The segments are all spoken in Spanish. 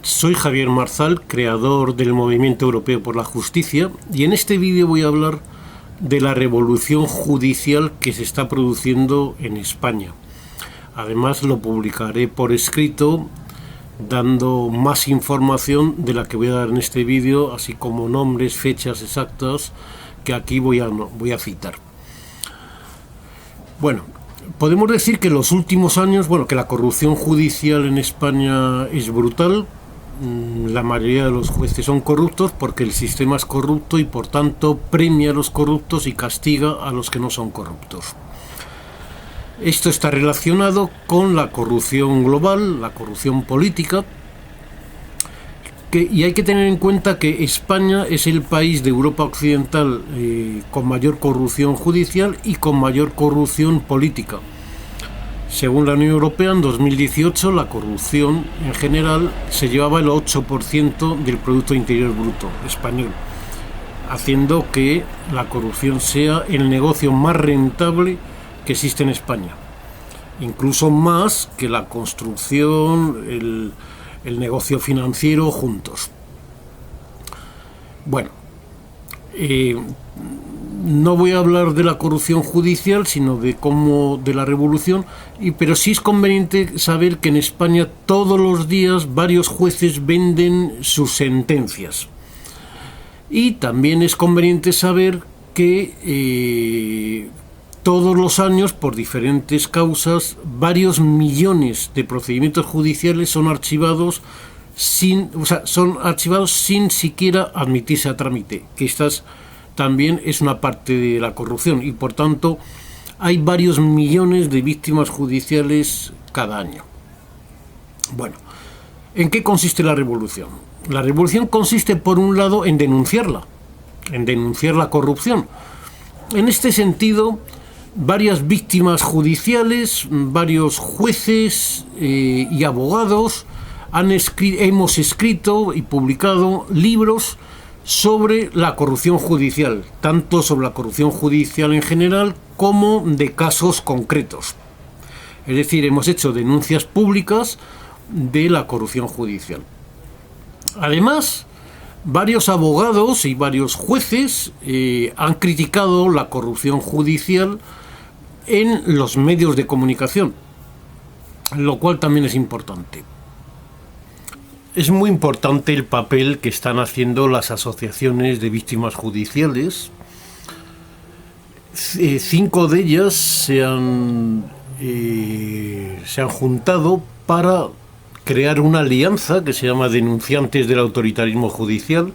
Soy Javier Marzal, creador del Movimiento Europeo por la Justicia, y en este vídeo voy a hablar de la revolución judicial que se está produciendo en España. Además lo publicaré por escrito, dando más información de la que voy a dar en este vídeo, así como nombres, fechas exactas que aquí voy a citar. Bueno, podemos decir que en los últimos años, que la corrupción judicial en España es brutal. La mayoría de los jueces son corruptos porque el sistema es corrupto y por tanto premia a los corruptos y castiga a los que no son corruptos. Esto está relacionado con la corrupción global, la corrupción política, y hay que tener en cuenta que España es el país de Europa Occidental con mayor corrupción judicial y con mayor corrupción política. Según la Unión Europea, en 2018 la corrupción en general se llevaba el 8% del Producto Interior Bruto español, haciendo que la corrupción sea el negocio más rentable que existe en España, incluso más que la construcción, el negocio financiero juntos. Bueno, no voy a hablar de la corrupción judicial, sino de la revolución, pero sí es conveniente saber que en España todos los días varios jueces venden sus sentencias. Y también es conveniente saber que todos los años, por diferentes causas, varios millones de procedimientos judiciales son archivados sin siquiera admitirse a trámite, que también es una parte de la corrupción y por tanto hay varios millones de víctimas judiciales cada año. Bueno, ¿en qué consiste la revolución? La revolución consiste, por un lado, en denunciar la corrupción. En este sentido, varias víctimas judiciales, varios jueces y abogados hemos escrito y publicado libros sobre la corrupción judicial, tanto sobre la corrupción judicial en general como de casos concretos. Es decir, hemos hecho denuncias públicas de la corrupción judicial. Además, varios abogados y varios jueces han criticado la corrupción judicial en los medios de comunicación, lo cual también es importante. Es muy importante el papel que están haciendo las asociaciones de víctimas judiciales. 5 de ellas se han juntado para crear una alianza que se llama Denunciantes del Autoritarismo Judicial,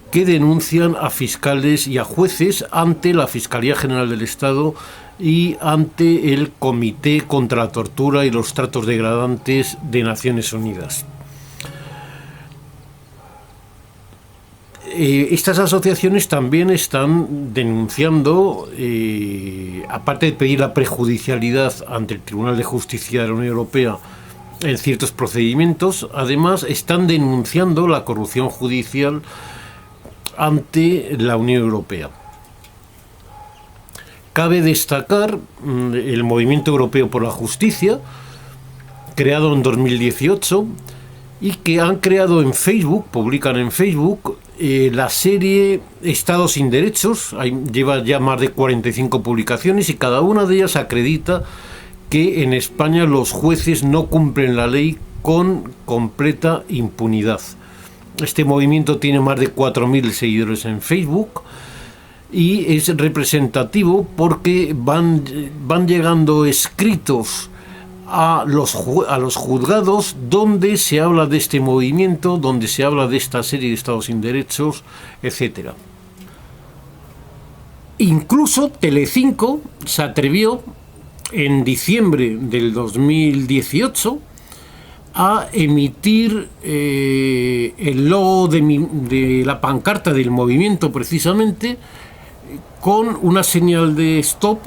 que denuncian a fiscales y a jueces ante la Fiscalía General del Estado y ante el Comité contra la Tortura y los Tratos Degradantes de Naciones Unidas. Estas asociaciones también están denunciando, aparte de pedir la prejudicialidad ante el Tribunal de Justicia de la Unión Europea en ciertos procedimientos, además están denunciando la corrupción judicial ante la Unión Europea. Cabe destacar el Movimiento Europeo por la Justicia, creado en 2018, y que han creado en Facebook, publican en Facebook, la serie Estado sin Derechos. Lleva ya más de 45 publicaciones y cada una de ellas acredita que en España los jueces no cumplen la ley con completa impunidad. Este movimiento tiene más de 4.000 seguidores en Facebook y es representativo porque van llegando escritos a los juzgados donde se habla de este movimiento, donde se habla de esta serie de Estados sin Derechos, etc. Incluso Telecinco se atrevió en diciembre del 2018 a emitir el logo de la pancarta del movimiento, precisamente con una señal de stop,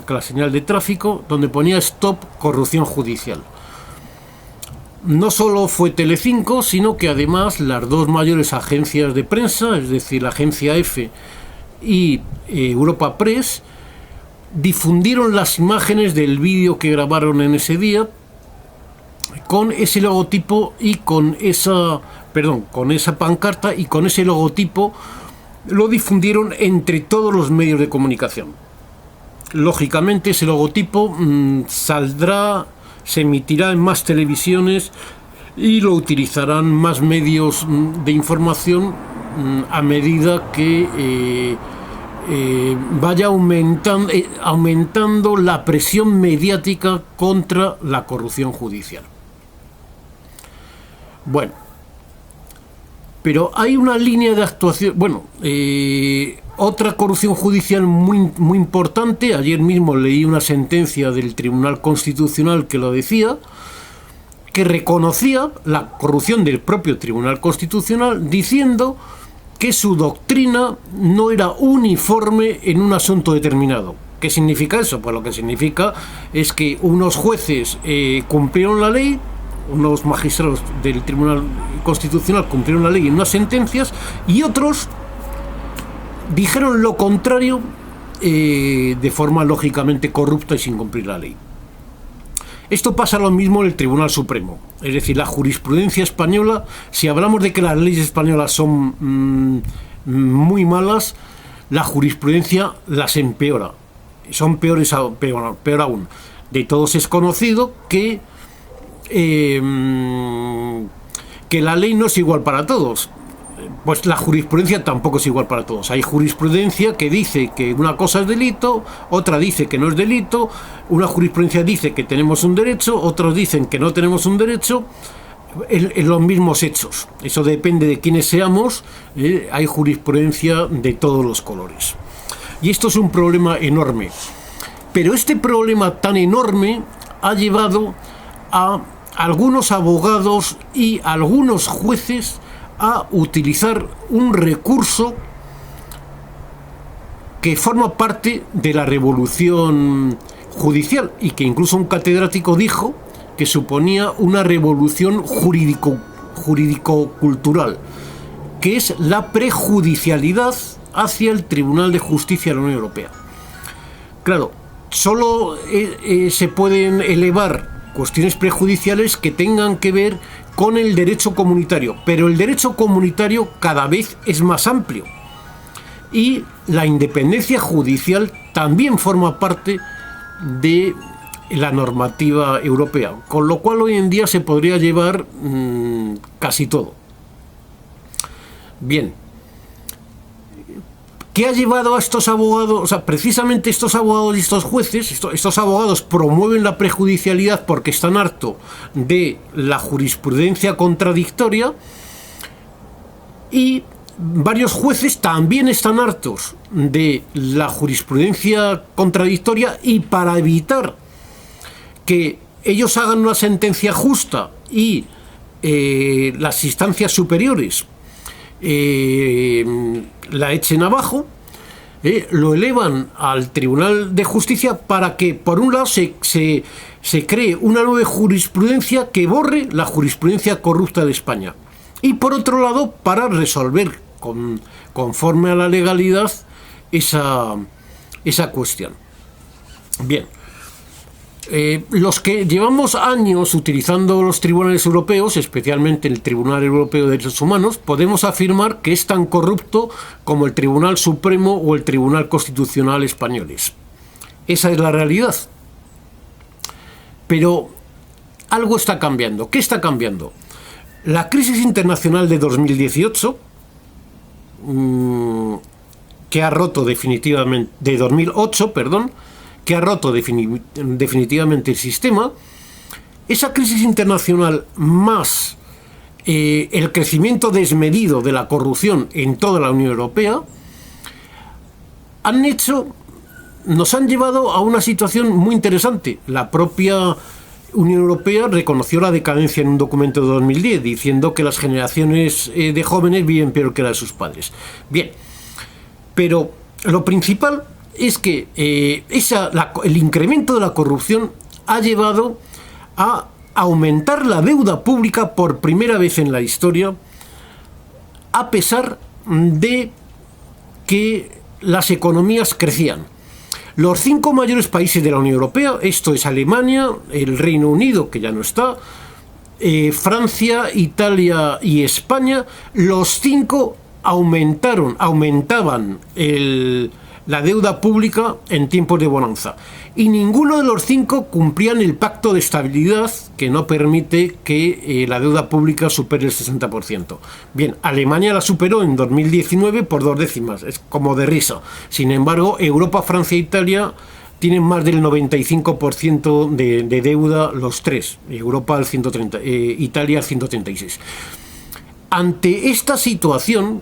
la señal de tráfico, donde ponía Stop Corrupción Judicial. No solo fue Telecinco, sino que además las dos mayores agencias de prensa, es decir, la agencia EFE y Europa Press, difundieron las imágenes del vídeo que grabaron en ese día con ese logotipo y con esa pancarta, y con ese logotipo lo difundieron entre todos los medios de comunicación. Lógicamente ese logotipo saldrá, se emitirá en más televisiones y lo utilizarán más medios de información a medida que vaya aumentando la presión mediática contra la corrupción judicial. Bueno, pero hay una línea de actuación. Otra corrupción judicial muy importante. Ayer mismo leí una sentencia del Tribunal Constitucional que lo decía, que reconocía la corrupción del propio Tribunal Constitucional, diciendo que su doctrina no era uniforme en un asunto determinado. ¿Qué significa eso? Pues lo que significa es que unos jueces cumplieron la ley, unos magistrados del Tribunal Constitucional cumplieron la ley en unas sentencias, y otros dijeron lo contrario de forma lógicamente corrupta y sin cumplir la ley. Esto pasa lo mismo en el Tribunal Supremo. Es decir, la jurisprudencia española, si hablamos de que las leyes españolas son muy malas, la jurisprudencia las empeora. Son peor aún. De todos es conocido que la ley no es igual para todos. Pues la jurisprudencia tampoco es igual para todos. Hay jurisprudencia que dice que una cosa es delito, otra dice que no es delito, una jurisprudencia dice que tenemos un derecho, otros dicen que no tenemos un derecho, en los mismos hechos. Eso depende de quiénes seamos, hay jurisprudencia de todos los colores. Y esto es un problema enorme. Pero este problema tan enorme ha llevado a algunos abogados y algunos jueces a utilizar un recurso que forma parte de la revolución judicial, y que incluso un catedrático dijo que suponía una revolución jurídico-cultural, que es la prejudicialidad hacia el Tribunal de Justicia de la Unión Europea. Claro, solo se pueden elevar cuestiones prejudiciales que tengan que ver con el derecho comunitario, pero el derecho comunitario cada vez es más amplio, y la independencia judicial también forma parte de la normativa europea, con lo cual hoy en día se podría llevar casi todo. Bien, ¿qué ha llevado a estos abogados? O sea, precisamente estos abogados y estos jueces, estos abogados promueven la prejudicialidad porque están hartos de la jurisprudencia contradictoria, y varios jueces también están hartos de la jurisprudencia contradictoria, y para evitar que ellos hagan una sentencia justa y las instancias superiores la echen abajo, lo elevan al Tribunal de Justicia para que, por un lado, se cree una nueva jurisprudencia que borre la jurisprudencia corrupta de España, y por otro lado, para resolver conforme a la legalidad esa cuestión. Bien. Los que llevamos años utilizando los tribunales europeos, especialmente el Tribunal Europeo de Derechos Humanos, podemos afirmar que es tan corrupto como el Tribunal Supremo o el Tribunal Constitucional españoles. Esa es la realidad. Pero algo está cambiando. ¿Qué está cambiando? La crisis internacional de 2018, que ha roto definitivamente, de 2008, perdón, que ha roto definitivamente el sistema, esa crisis internacional más el crecimiento desmedido de la corrupción en toda la Unión Europea, nos han llevado a una situación muy interesante. La propia Unión Europea reconoció la decadencia en un documento de 2010, diciendo que las generaciones de jóvenes viven peor que las de sus padres. Bien, pero lo principal es que el incremento de la corrupción ha llevado a aumentar la deuda pública por primera vez en la historia, a pesar de que las economías crecían. Los 5 mayores países de la Unión Europea, esto es Alemania, el Reino Unido, que ya no está, Francia, Italia y España, los 5 aumentaban la deuda pública en tiempos de bonanza. Y ninguno de los 5 cumplían el pacto de estabilidad, que no permite que la deuda pública supere el 60%. Bien, Alemania la superó en 2019 por 2 décimas, es como de risa. Sin embargo, Europa, Francia e Italia tienen más del 95% de deuda los 3. Europa al 130, Italia al 136. Ante esta situación,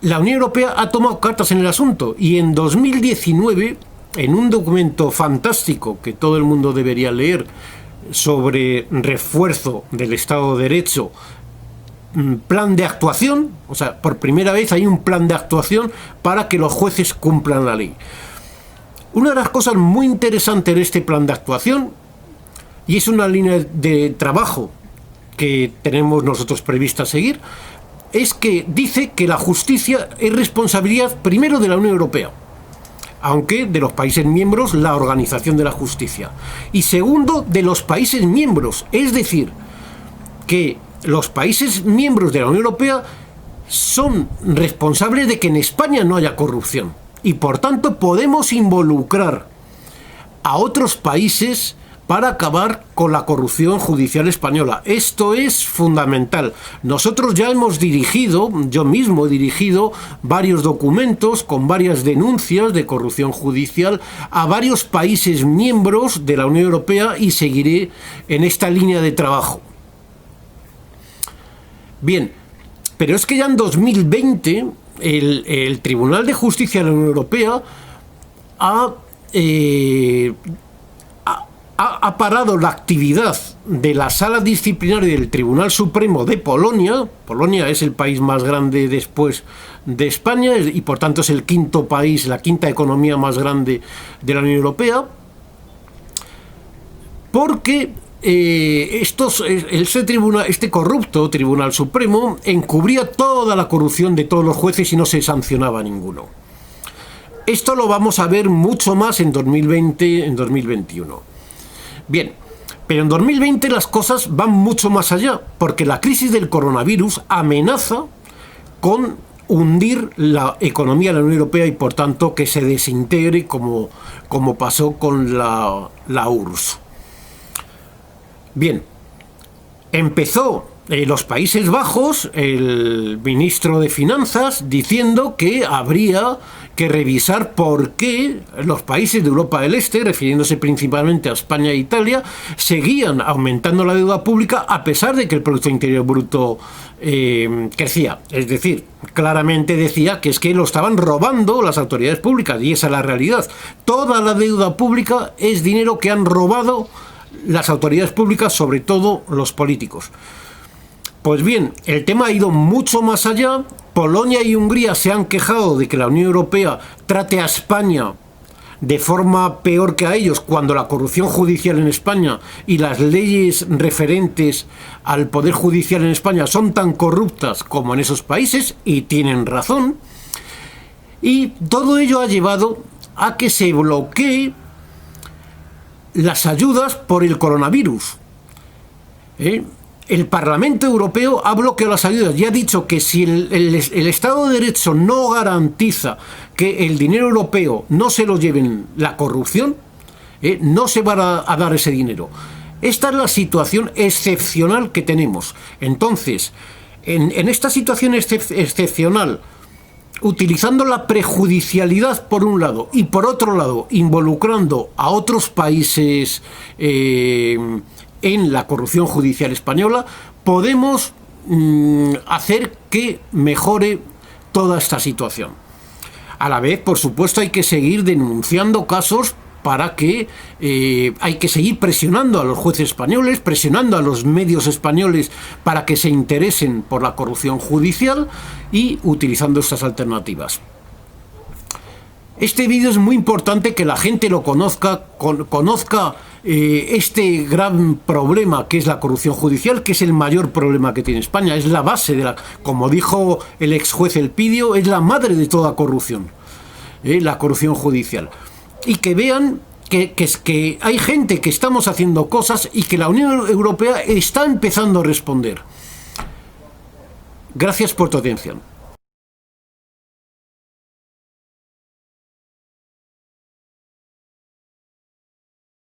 la Unión Europea ha tomado cartas en el asunto y en 2019, en un documento fantástico que todo el mundo debería leer sobre refuerzo del Estado de Derecho, plan de actuación, o sea, por primera vez hay un plan de actuación para que los jueces cumplan la ley. Una de las cosas muy interesantes de este plan de actuación, y es una línea de trabajo que tenemos nosotros prevista seguir, es que dice que la justicia es responsabilidad primero de la Unión Europea, aunque de los países miembros la organización de la justicia, y segundo de los países miembros, es decir, que los países miembros de la Unión Europea son responsables de que en España no haya corrupción, y por tanto podemos involucrar a otros países para acabar con la corrupción judicial española. Esto es fundamental. Nosotros ya hemos dirigido, yo mismo he dirigido varios documentos con varias denuncias de corrupción judicial a varios países miembros de la Unión Europea y seguiré en esta línea de trabajo. Bien, pero es que ya en 2020 el Tribunal de Justicia de la Unión Europea ha parado la actividad de la Sala Disciplinaria del Tribunal Supremo de Polonia. Polonia es el país más grande después de España y por tanto es el quinto país, la quinta economía más grande de la Unión Europea, porque este corrupto Tribunal Supremo encubría toda la corrupción de todos los jueces y no se sancionaba a ninguno. Esto lo vamos a ver mucho más en 2020, en 2021. Bien, pero en 2020 las cosas van mucho más allá, porque la crisis del coronavirus amenaza con hundir la economía de la Unión Europea y por tanto que se desintegre como pasó con la URSS. Bien, empezó los Países Bajos, el ministro de Finanzas, diciendo que habría que revisar por qué los países de Europa del Este, refiriéndose principalmente a España e Italia, seguían aumentando la deuda pública a pesar de que el Producto Interior Bruto crecía. Es decir, claramente decía que es que lo estaban robando las autoridades públicas, y esa es la realidad. Toda la deuda pública es dinero que han robado las autoridades públicas, sobre todo los políticos. Pues bien, el tema ha ido mucho más allá. Polonia y Hungría se han quejado de que la Unión Europea trate a España de forma peor que a ellos, cuando la corrupción judicial en España y las leyes referentes al Poder Judicial en España son tan corruptas como en esos países, y tienen razón. Y todo ello ha llevado a que se bloquee las ayudas por el coronavirus. El Parlamento Europeo ha bloqueado las ayudas y ha dicho que si el Estado de Derecho no garantiza que el dinero europeo no se lo lleven la corrupción, no se va a dar ese dinero. Esta es la situación excepcional que tenemos. Entonces, en esta situación excepcional, utilizando la prejudicialidad por un lado y por otro lado involucrando a otros países en la corrupción judicial española, podemos hacer que mejore toda esta situación. A la vez, por supuesto, hay que seguir denunciando casos para que hay que seguir presionando a los jueces españoles, presionando a los medios españoles para que se interesen por la corrupción judicial y utilizando estas alternativas. Este vídeo es muy importante que la gente lo conozca, este gran problema que es la corrupción judicial, que es el mayor problema que tiene España, es la base como dijo el ex juez Elpidio, es la madre de toda corrupción, la corrupción judicial. Y que vean que hay gente que estamos haciendo cosas y que la Unión Europea está empezando a responder. Gracias por tu atención.